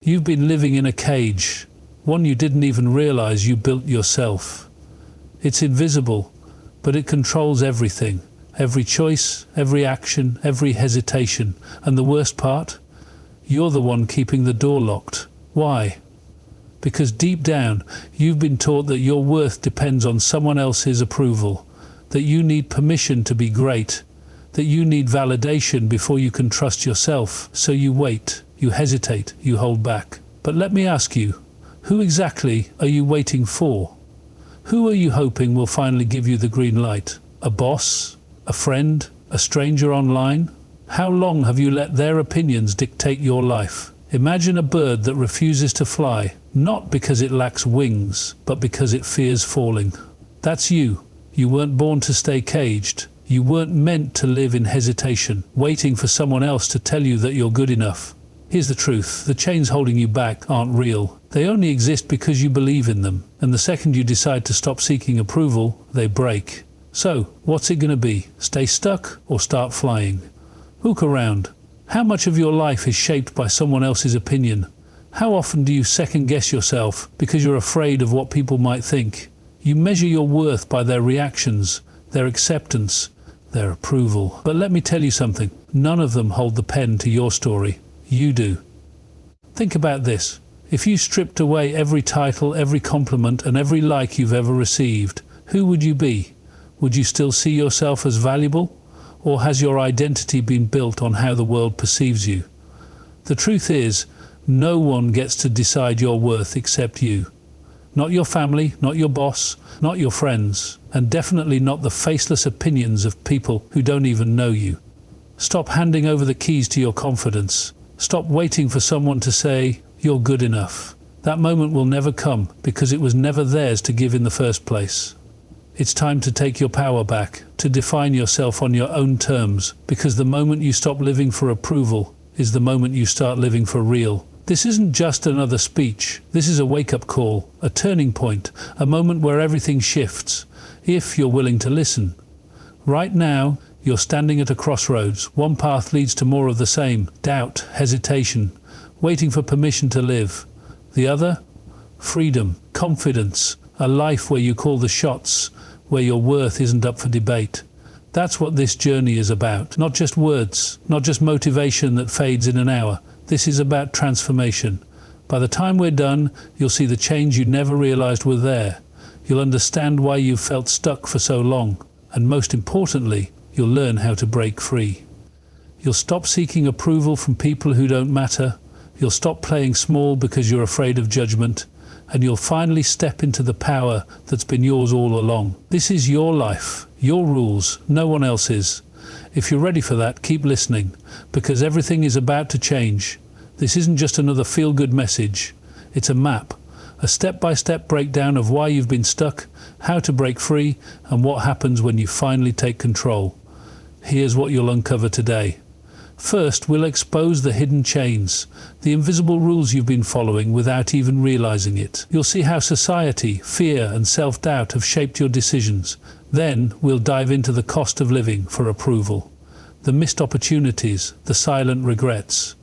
You've been living in a cage, one you didn't even realize you built yourself. It's invisible, but it controls everything. Every choice, every action, every hesitation. And the worst part? You're the one keeping the door locked. Why? Because deep down, you've been taught that your worth depends on someone else's approval, that you need permission to be great, that you need validation before you can trust yourself. So you wait, you hesitate, you hold back. But let me ask you, who exactly are you waiting for? Who are you hoping will finally give you the green light? A boss? A friend? A stranger online? How long have you let their opinions dictate your life? Imagine a bird that refuses to fly, not because it lacks wings, but because it fears falling. That's you. You weren't born to stay caged. You weren't meant to live in hesitation, waiting for someone else to tell you that you're good enough. Here's the truth, the chains holding you back aren't real. They only exist because you believe in them, and the second you decide to stop seeking approval, they break. So, what's it gonna be? Stay stuck or start flying? Look around. How much of your life is shaped by someone else's opinion? How often do you second-guess yourself because you're afraid of what people might think? You measure your worth by their reactions, their acceptance, their approval. But let me tell you something, none of them hold the pen to your story. You do. Think about this. If you stripped away every title, every compliment, and every like you've ever received, who would you be? Would you still see yourself as valuable? Or has your identity been built on how the world perceives you? The truth is, no one gets to decide your worth except you. Not your family, not your boss, not your friends, and definitely not the faceless opinions of people who don't even know you. Stop handing over the keys to your confidence. Stop waiting for someone to say, "You're good enough." That moment will never come because it was never theirs to give in the first place. It's time to take your power back, to define yourself on your own terms, because the moment you stop living for approval is the moment you start living for real. This isn't just another speech. This is a wake-up call, a turning point, a moment where everything shifts, if you're willing to listen. Right now, you're standing at a crossroads. One path leads to more of the same, doubt, hesitation, waiting for permission to live. The other? Freedom, confidence, a life where you call the shots, where your worth isn't up for debate. That's what this journey is about. Not just words, not just motivation that fades in an hour. This is about transformation. By the time we're done, you'll see the change you never realized were there. You'll understand why you've felt stuck for so long. And most importantly, you'll learn how to break free. You'll stop seeking approval from people who don't matter. You'll stop playing small because you're afraid of judgment. And you'll finally step into the power that's been yours all along. This is your life, your rules, no one else's. If you're ready for that, keep listening, because everything is about to change. This isn't just another feel-good message. It's a map, a step-by-step breakdown of why you've been stuck, how to break free, and what happens when you finally take control. Here's what you'll uncover today. First, we'll expose the hidden chains, the invisible rules you've been following without even realizing it. You'll see how society, fear, and self-doubt have shaped your decisions. Then, we'll dive into the cost of living for approval, the missed opportunities, the silent regrets,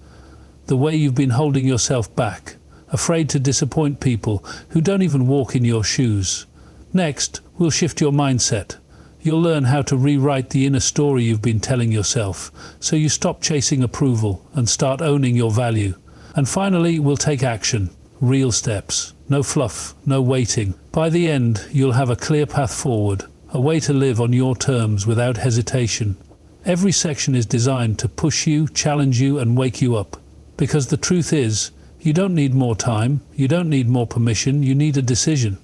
the way you've been holding yourself back, afraid to disappoint people who don't even walk in your shoes. Next, we'll shift your mindset. You'll learn how to rewrite the inner story you've been telling yourself, so you stop chasing approval and start owning your value. And finally, we'll take action. Real steps. No fluff, no waiting. By the end, you'll have a clear path forward, a way to live on your terms without hesitation. Every section is designed to push you, challenge you, and wake you up. Because the truth is, you don't need more time, you don't need more permission, you need a decision.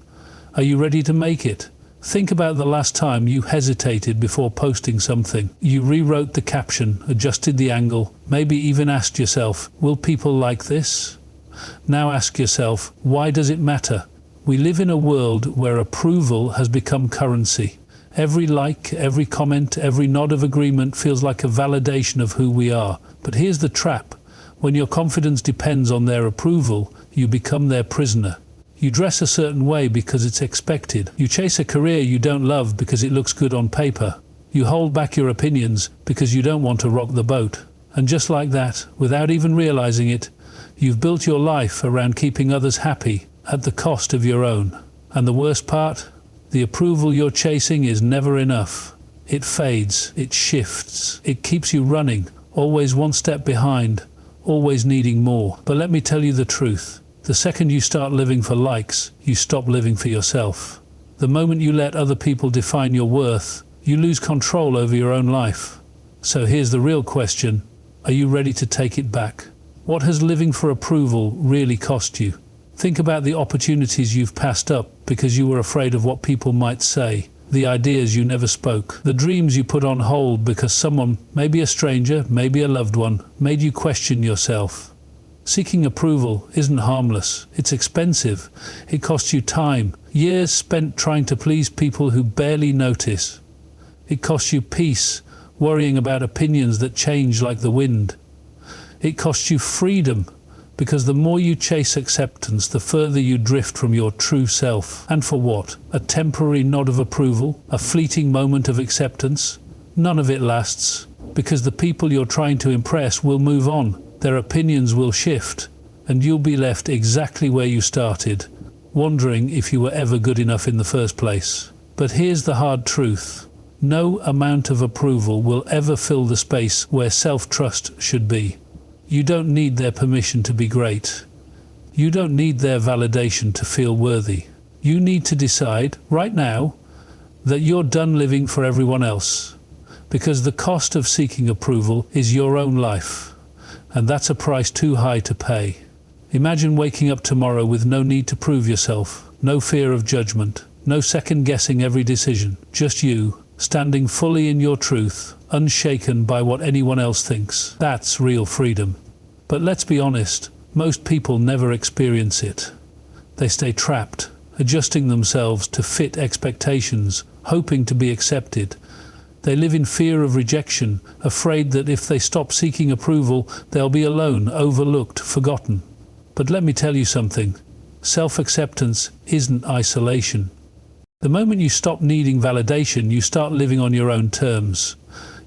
Are you ready to make it? Think about the last time you hesitated before posting something. You rewrote the caption, adjusted the angle, maybe even asked yourself, will people like this? Now ask yourself, why does it matter? We live in a world where approval has become currency. Every like, every comment, every nod of agreement feels like a validation of who we are. But here's the trap. When your confidence depends on their approval, you become their prisoner. You dress a certain way because it's expected. You chase a career you don't love because it looks good on paper. You hold back your opinions because you don't want to rock the boat. And just like that, without even realizing it, You've built your life around keeping others happy at the cost of your own. And the worst part? The approval you're chasing is never enough. It fades, it shifts, it keeps you running, always one step behind, always needing more. But let me tell you the truth. The second you start living for likes, you stop living for yourself. The moment you let other people define your worth, you lose control over your own life. So here's the real question. Are you ready to take it back? What has living for approval really cost you? Think about the opportunities you've passed up because you were afraid of what people might say, the ideas you never spoke, the dreams you put on hold because someone, maybe a stranger, maybe a loved one, made you question yourself. Seeking approval isn't harmless, it's expensive. It costs you time, years spent trying to please people who barely notice. It costs you peace, worrying about opinions that change like the wind. It costs you freedom, because the more you chase acceptance, the further you drift from your true self. And for what? A temporary nod of approval? A fleeting moment of acceptance? None of it lasts, because the people you're trying to impress will move on. Their opinions will shift, and you'll be left exactly where you started, wondering if you were ever good enough in the first place. But here's the hard truth. No amount of approval will ever fill the space where self-trust should be. You don't need their permission to be great. You don't need their validation to feel worthy. You need to decide, right now, that you're done living for everyone else. Because the cost of seeking approval is your own life. And that's a price too high to pay. Imagine waking up tomorrow with no need to prove yourself, no fear of judgment, no second-guessing every decision, just you, standing fully in your truth, unshaken by what anyone else thinks. That's real freedom. But let's be honest, most people never experience it. They stay trapped, adjusting themselves to fit expectations, hoping to be accepted. They live in fear of rejection, afraid that if they stop seeking approval, they'll be alone, overlooked, forgotten. But let me tell you something. Self-acceptance isn't isolation. The moment you stop needing validation, you start living on your own terms.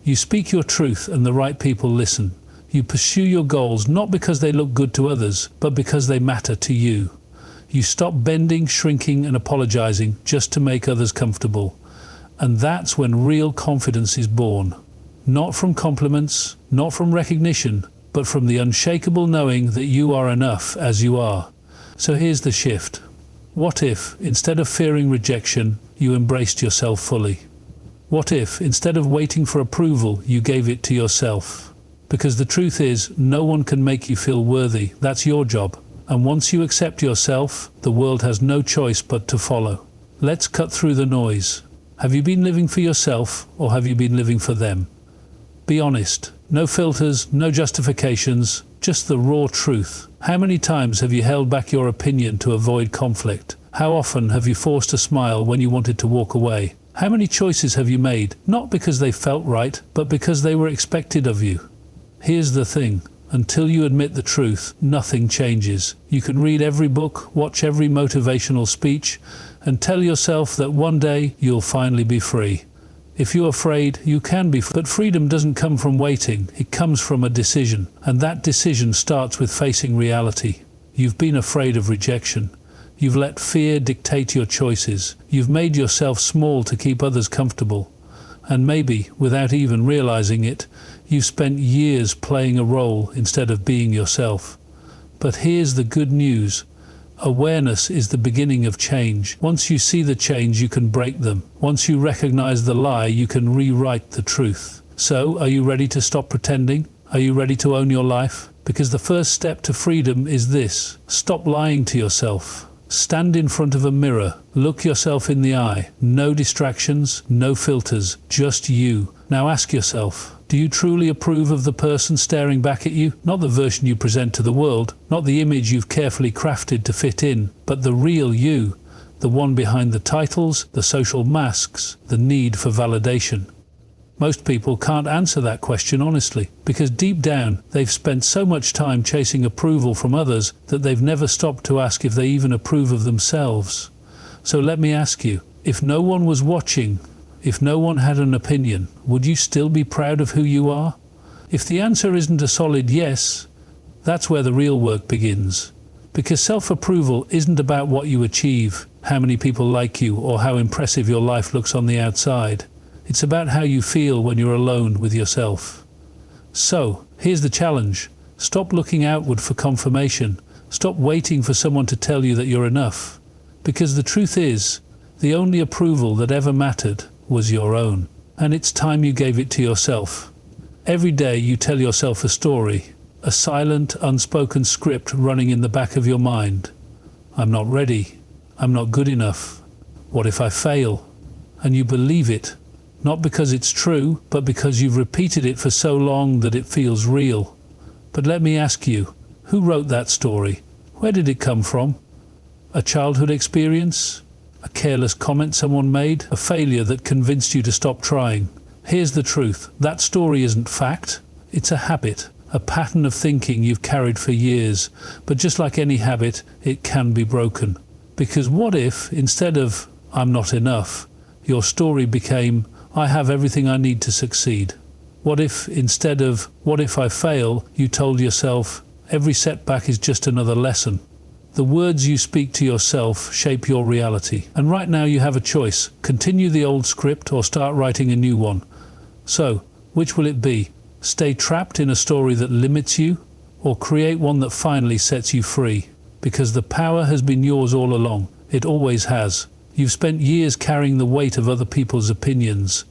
You speak your truth and the right people listen. You pursue your goals not because they look good to others, but because they matter to you. You stop bending, shrinking, and apologizing just to make others comfortable. And that's when real confidence is born. Not from compliments, not from recognition, but from the unshakable knowing that you are enough as you are. So here's the shift. What if, instead of fearing rejection, you embraced yourself fully? What if, instead of waiting for approval, you gave it to yourself? Because the truth is, no one can make you feel worthy. That's your job. And once you accept yourself, the world has no choice but to follow. Let's cut through the noise. Have you been living for yourself, or have you been living for them? Be honest. No filters, no justifications, just the raw truth. How many times have you held back your opinion to avoid conflict? How often have you forced a smile when you wanted to walk away? How many choices have you made, not because they felt right, but because they were expected of you? Here's the thing. Until you admit the truth, nothing changes. You can read every book, watch every motivational speech, and tell yourself that one day you'll finally be free. If you're afraid, you can be free. But freedom doesn't come from waiting, it comes from a decision. And that decision starts with facing reality. You've been afraid of rejection. You've let fear dictate your choices. You've made yourself small to keep others comfortable. And maybe, without even realizing it, you've spent years playing a role instead of being yourself. But here's the good news. Awareness is the beginning of change. Once you see the change, you can break them. Once you recognize the lie, you can rewrite the truth. So, are you ready to stop pretending? Are you ready to own your life? Because the first step to freedom is this. Stop lying to yourself. Stand in front of a mirror. Look yourself in the eye. No distractions, no filters, just you. Now ask yourself, do you truly approve of the person staring back at you? Not the version you present to the world, not the image you've carefully crafted to fit in, but the real you, the one behind the titles, the social masks, the need for validation. Most people can't answer that question honestly, because deep down they've spent so much time chasing approval from others that they've never stopped to ask if they even approve of themselves. So let me ask you, if no one was watching, if no one had an opinion, would you still be proud of who you are? If the answer isn't a solid yes, That's where the real work begins. Because self-approval isn't about what you achieve, how many people like you, or how impressive your life looks on the outside. It's about how you feel when you're alone with yourself. So, here's the challenge. Stop looking outward for confirmation. Stop waiting for someone to tell you that you're enough. Because the truth is, the only approval that ever mattered was your own. And it's time you gave it to yourself. Every day you tell yourself a story, a silent, unspoken script running in the back of your mind. I'm not ready. I'm not good enough. What if I fail? And you believe it, not because it's true, but because you've repeated it for so long that it feels real. But let me ask you, who wrote that story? Where did it come from? A childhood experience? A careless comment someone made? A failure that convinced you to stop trying? Here's the truth. That story isn't fact. It's a habit, a pattern of thinking you've carried for years. But just like any habit, it can be broken. Because what if, instead of, I'm not enough, your story became, I have everything I need to succeed? What if, instead of, what if I fail, you told yourself, every setback is just another lesson? The words you speak to yourself shape your reality. And right now you have a choice. Continue the old script or start writing a new one. So, which will it be? Stay trapped in a story that limits you, or create one that finally sets you free? Because the power has been yours all along. It always has. You've spent years carrying the weight of other people's opinions,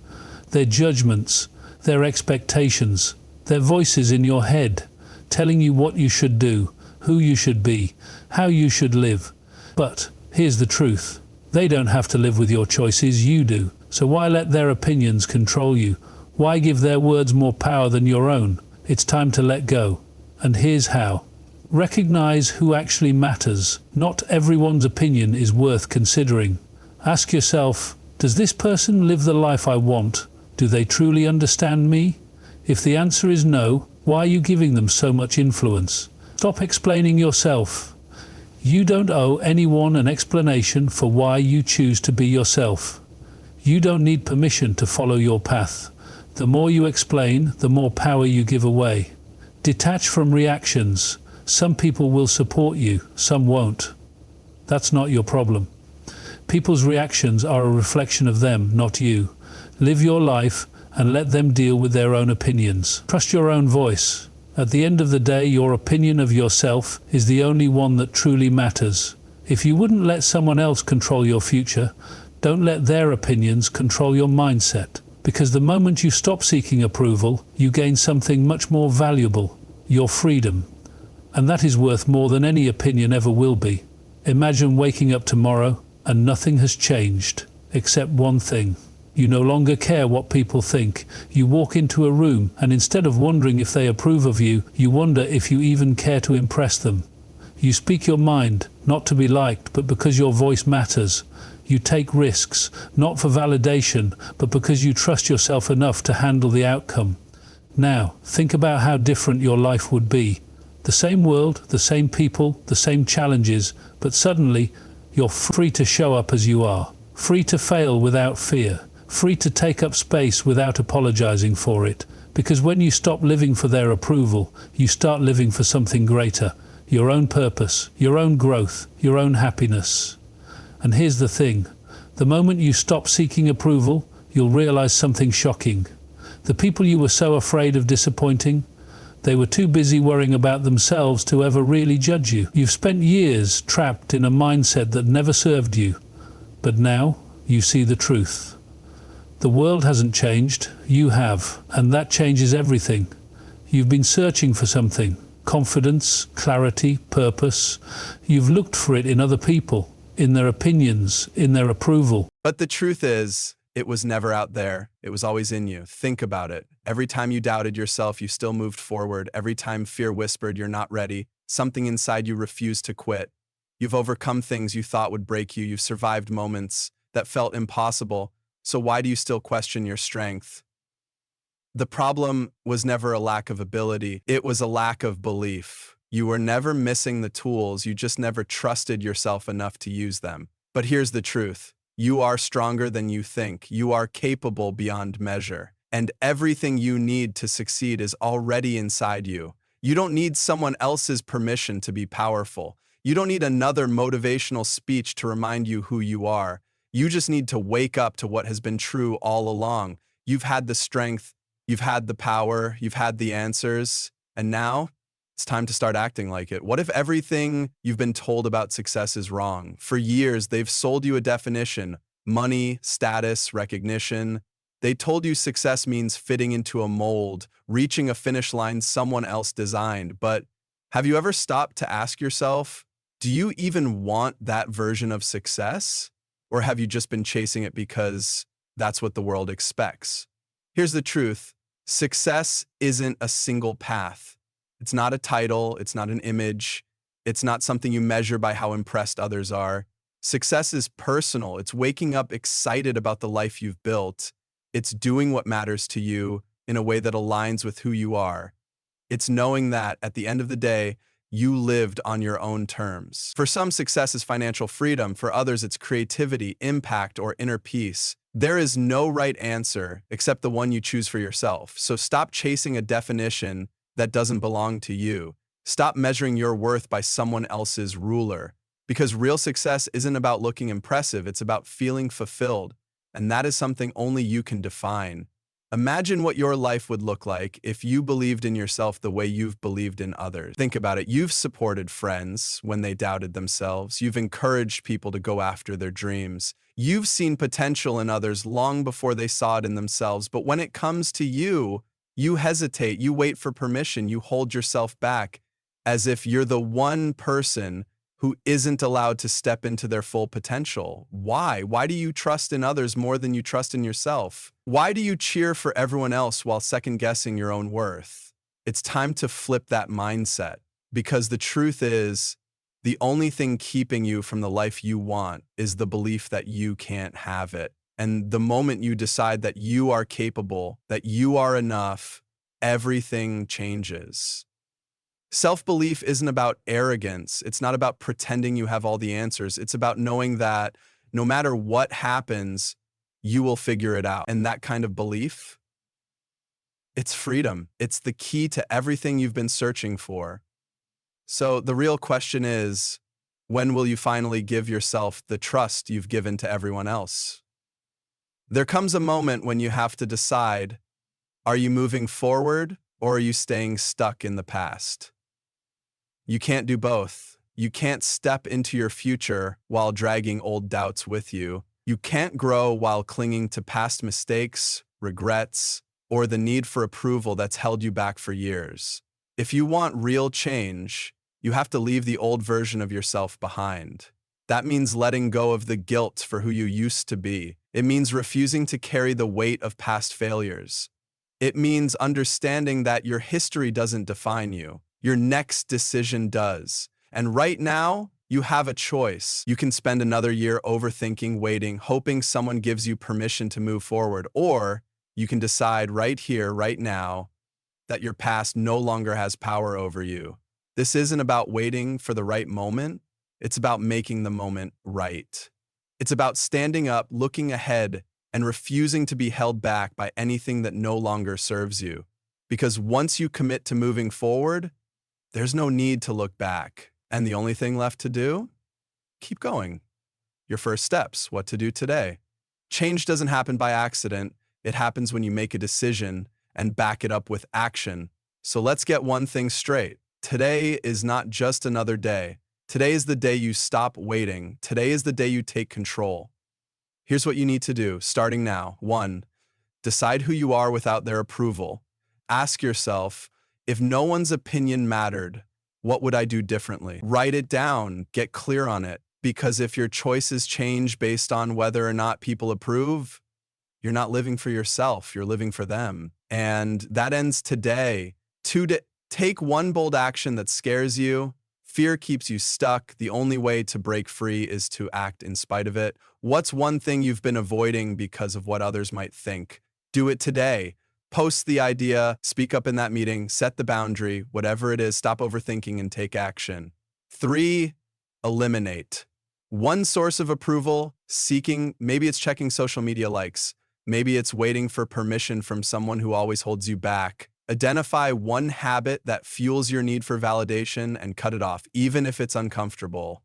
their judgments, their expectations, their voices in your head, telling you what you should do, who you should be, how you should live. But here's the truth. They don't have to live with your choices, you do. So why let their opinions control you? Why give their words more power than your own? It's time to let go. And here's how. Recognize who actually matters. Not everyone's opinion is worth considering. Ask yourself, does this person live the life I want? Do they truly understand me? If the answer is no, why are you giving them so much influence? Stop explaining yourself. You don't owe anyone an explanation for why you choose to be yourself. You don't need permission to follow your path. The more you explain, the more power you give away. Detach from reactions. Some people will support you, some won't. That's not your problem. People's reactions are a reflection of them, not you. Live your life and let them deal with their own opinions. Trust your own voice. At the end of the day, your opinion of yourself is the only one that truly matters. If you wouldn't let someone else control your future, don't let their opinions control your mindset. Because the moment you stop seeking approval, you gain something much more valuable, your freedom. And that is worth more than any opinion ever will be. Imagine waking up tomorrow and nothing has changed, except one thing. You no longer care what people think. You walk into a room and instead of wondering if they approve of you, you wonder if you even care to impress them. You speak your mind, not to be liked, but because your voice matters. You take risks, not for validation, but because you trust yourself enough to handle the outcome. Now, think about how different your life would be. The same world, the same people, the same challenges, but suddenly you're free to show up as you are. Free to fail without fear. Free to take up space without apologizing for it. Because when you stop living for their approval, you start living for something greater. Your own purpose, your own growth, your own happiness. And here's the thing. The moment you stop seeking approval, you'll realize something shocking. The people you were so afraid of disappointing, they were too busy worrying about themselves to ever really judge you. You've spent years trapped in a mindset that never served you. But now, you see the truth. The world hasn't changed, you have, and that changes everything. You've been searching for something. Confidence, clarity, purpose. You've looked for it in other people, in their opinions, in their approval. But the truth is, it was never out there. It was always in you. Think about it. Every time you doubted yourself, you still moved forward. Every time fear whispered you're not ready, something inside you refused to quit. You've overcome things you thought would break you. You've survived moments that felt impossible. So why do you still question your strength? The problem was never a lack of ability. It was a lack of belief. You were never missing the tools. You just never trusted yourself enough to use them. But here's the truth. You are stronger than you think. You are capable beyond measure. And everything you need to succeed is already inside you. You don't need someone else's permission to be powerful. You don't need another motivational speech to remind you who you are. You just need to wake up to what has been true all along. You've had the strength, you've had the power, you've had the answers, and now it's time to start acting like it. What if everything you've been told about success is wrong? For years, they've sold you a definition: money, status, recognition. They told you success means fitting into a mold, reaching a finish line someone else designed. But have you ever stopped to ask yourself, do you even want that version of success? Or have you just been chasing it because that's what the world expects? Here's the truth: success isn't a single path. It's not a title, it's not an image, it's not something you measure by how impressed others are. Success is personal. It's waking up excited about the life you've built. It's doing what matters to you in a way that aligns with who you are. It's knowing that, at the end of the day, you lived on your own terms. For some, success is financial freedom. For others, it's creativity, impact, or inner peace. There is no right answer except the one you choose for yourself. So stop chasing a definition that doesn't belong to you. Stop measuring your worth by someone else's ruler. Because real success isn't about looking impressive, it's about feeling fulfilled. And that is something only you can define. Imagine what your life would look like if you believed in yourself the way you've believed in others. Think about it. You've supported friends when they doubted themselves. You've encouraged people to go after their dreams. You've seen potential in others long before they saw it in themselves. But when it comes to you, you hesitate, you wait for permission, you hold yourself back as if you're the one person who isn't allowed to step into their full potential. Why? Why do you trust in others more than you trust in yourself? Why do you cheer for everyone else while second-guessing your own worth? It's time to flip that mindset, because the truth is, the only thing keeping you from the life you want is the belief that you can't have it. And the moment you decide that you are capable, that you are enough, everything changes. Self-belief isn't about arrogance. It's not about pretending you have all the answers. It's about knowing that no matter what happens, you will figure it out. And that kind of belief, it's freedom. It's the key to everything you've been searching for. So the real question is, when will you finally give yourself the trust you've given to everyone else? There comes a moment when you have to decide, are you moving forward or are you staying stuck in the past? You can't do both. You can't step into your future while dragging old doubts with you. You can't grow while clinging to past mistakes, regrets, or the need for approval that's held you back for years. If you want real change, you have to leave the old version of yourself behind. That means letting go of the guilt for who you used to be. It means refusing to carry the weight of past failures. It means understanding that your history doesn't define you. Your next decision does. And right now, you have a choice. You can spend another year overthinking, waiting, hoping someone gives you permission to move forward. Or you can decide right here, right now, that your past no longer has power over you. This isn't about waiting for the right moment. It's about making the moment right. It's about standing up, looking ahead, and refusing to be held back by anything that no longer serves you. Because once you commit to moving forward, there's no need to look back. And the only thing left to do? Keep going. Your first steps, what to do today. Change doesn't happen by accident. It happens when you make a decision and back it up with action. So let's get one thing straight. Today is not just another day. Today is the day you stop waiting. Today is the day you take control. Here's what you need to do, starting now. 1. Decide who you are without their approval. Ask yourself, if no one's opinion mattered, what would I do differently? Write it down, get clear on it, because if your choices change based on whether or not people approve, you're not living for yourself, you're living for them. And that ends today. 2, take one bold action that scares you. Fear keeps you stuck. The only way to break free is to act in spite of it. What's one thing you've been avoiding because of what others might think? Do it today. Post the idea, speak up in that meeting, set the boundary, whatever it is, stop overthinking and take action. 3, eliminate. One source of approval, seeking, maybe it's checking social media likes, maybe it's waiting for permission from someone who always holds you back. Identify one habit that fuels your need for validation and cut it off, even if it's uncomfortable.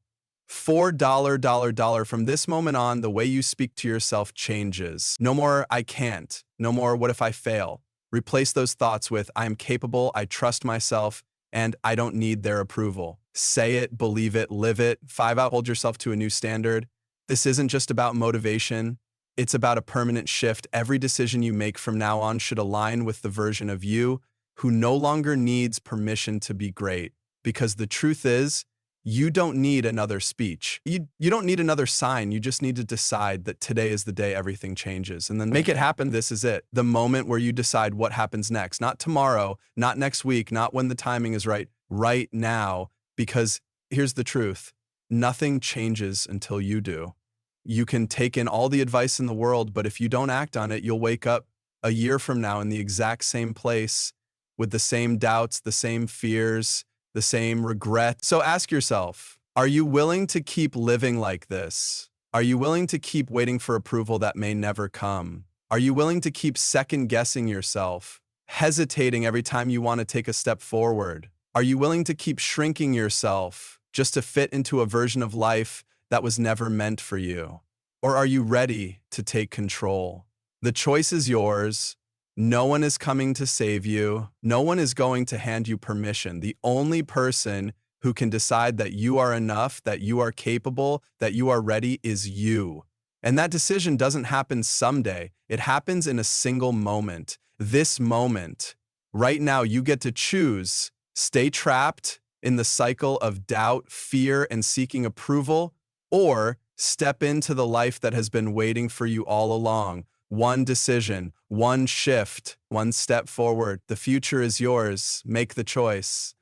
$4 from this moment on, the way you speak to yourself changes. No more "I can't." No more "what if I fail." Replace those thoughts with "I am capable, I trust myself, and I don't need their approval." Say it, believe it, live it. 5 out, hold yourself to a new standard. This isn't just about motivation. It's about a permanent shift. Every decision you make from now on should align with the version of you who no longer needs permission to be great. Because the truth is, you don't need another speech. You don't need another sign. You just need to decide that today is the day everything changes. And then make it happen. This is it. The moment where you decide what happens next. Not tomorrow, not next week, not when the timing is right. Right now. Because here's the truth. Nothing changes until you do. You can take in all the advice in the world, but if you don't act on it, you'll wake up a year from now in the exact same place with the same doubts, the same fears, the same regret. So ask yourself, are you willing to keep living like this? Are you willing to keep waiting for approval that may never come? Are you willing to keep second-guessing yourself, hesitating every time you want to take a step forward? Are you willing to keep shrinking yourself just to fit into a version of life that was never meant for you? Or are you ready to take control? The choice is yours. No one is coming to save you. No one is going to hand you permission. The only person who can decide that you are enough, that you are capable, that you are ready is you. And that decision doesn't happen someday. It happens in a single moment. This moment, right now, you get to choose. Stay trapped in the cycle of doubt, fear, and seeking approval, or step into the life that has been waiting for you all along. One decision, one shift, one step forward. The future is yours. Make the choice.